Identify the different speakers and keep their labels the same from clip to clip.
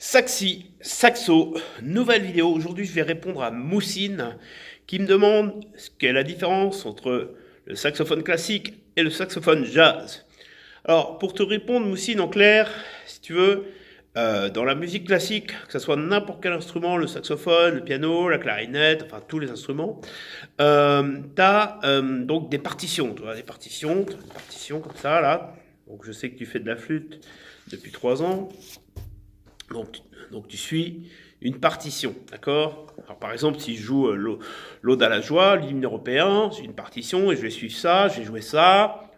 Speaker 1: Saxo, nouvelle vidéo. Aujourd'hui, je vais répondre à Moussine qui me demande quelle est la différence entre le saxophone classique et le saxophone jazz. Alors, pour te répondre, Moussine, en clair, si tu veux, dans la musique classique, que ce soit n'importe quel instrument, le saxophone, le piano, la clarinette, enfin tous les instruments, tu as donc des partitions. Tu vois, des partitions comme ça, là. Donc, je sais que tu fais de la flûte depuis 3 ans. Donc tu suis une partition, d'accord? Alors par exemple, si je joue l'Ode à la joie, l'hymne européen, j'ai une partition et je vais suivre ça, je vais jouer ça.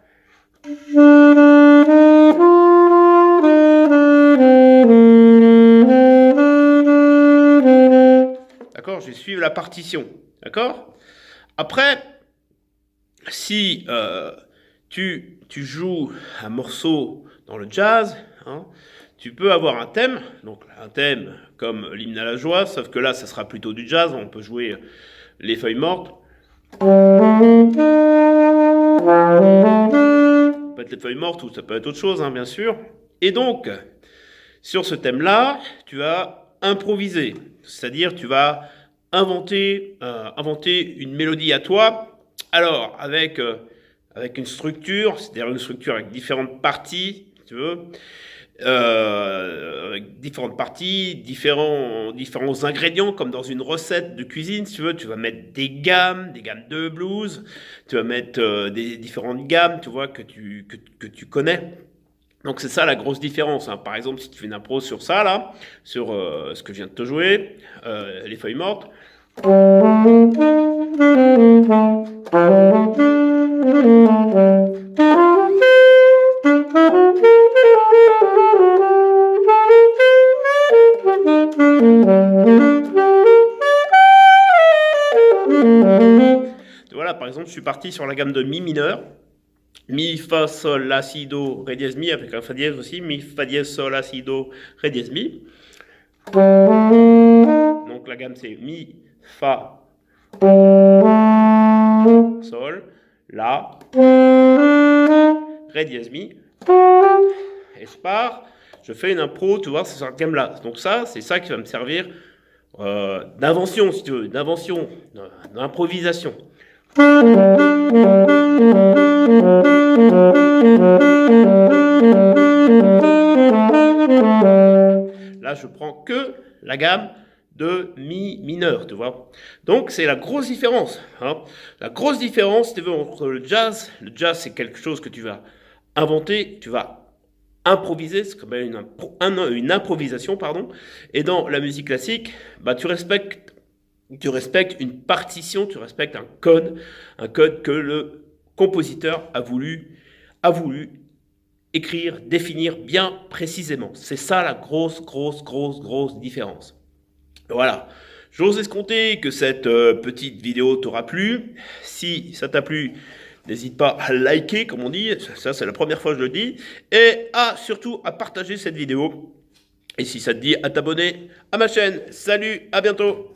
Speaker 1: D'accord? Je vais suivre la partition, d'accord? Après, si tu joues un morceau dans le jazz, hein, tu peux avoir un thème, donc un thème comme l'hymne à la joie, sauf que là, ça sera plutôt du jazz, on peut jouer les feuilles mortes. Ça peut être les feuilles mortes ou ça peut être autre chose, hein, bien sûr. Et donc, sur ce thème-là, tu vas improviser, c'est-à-dire tu vas inventer une mélodie à toi, alors avec une structure, c'est-à-dire une structure avec différentes parties, si tu veux, avec différentes parties, différents ingrédients, comme dans une recette de cuisine, si tu veux, tu vas mettre des gammes de blues, tu vas mettre des différentes gammes, tu vois, que tu connais. Donc c'est ça la grosse différence, hein. Par exemple, si tu fais une impro sur ça, là, sur ce que je viens de te jouer, les feuilles mortes, voilà, par exemple, je suis parti sur la gamme de mi mineur. Mi, fa, sol, la, si, do, ré dièse, mi, avec un fa dièse aussi. Mi, fa dièse, sol, la, si, do, ré dièse, mi. Donc la gamme c'est mi, fa, sol, la, ré dièse, mi. Et je pars, je fais une impro, tu vois, c'est sur cette gamme-là. Donc ça, c'est ça qui va me servir d'invention, si tu veux, d'invention, d'improvisation. Là, je prends que la gamme de mi mineur, tu vois. Donc, c'est la grosse différence, hein. La grosse différence, si tu veux, entre le jazz. Le jazz, c'est quelque chose que tu vas inventer, tu vas improviser, c'est comme une improvisation, pardon. Et dans la musique classique, bah, tu respectes une partition, tu respectes un code que le compositeur a voulu écrire, définir bien précisément. C'est ça la grosse différence. Voilà. J'ose escompter que cette petite vidéo t'aura plu. Si ça t'a plu, n'hésite pas à liker, comme on dit. Ça, c'est la première fois que je le dis. Et surtout à partager cette vidéo. Et si ça te dit, à t'abonner à ma chaîne. Salut, à bientôt.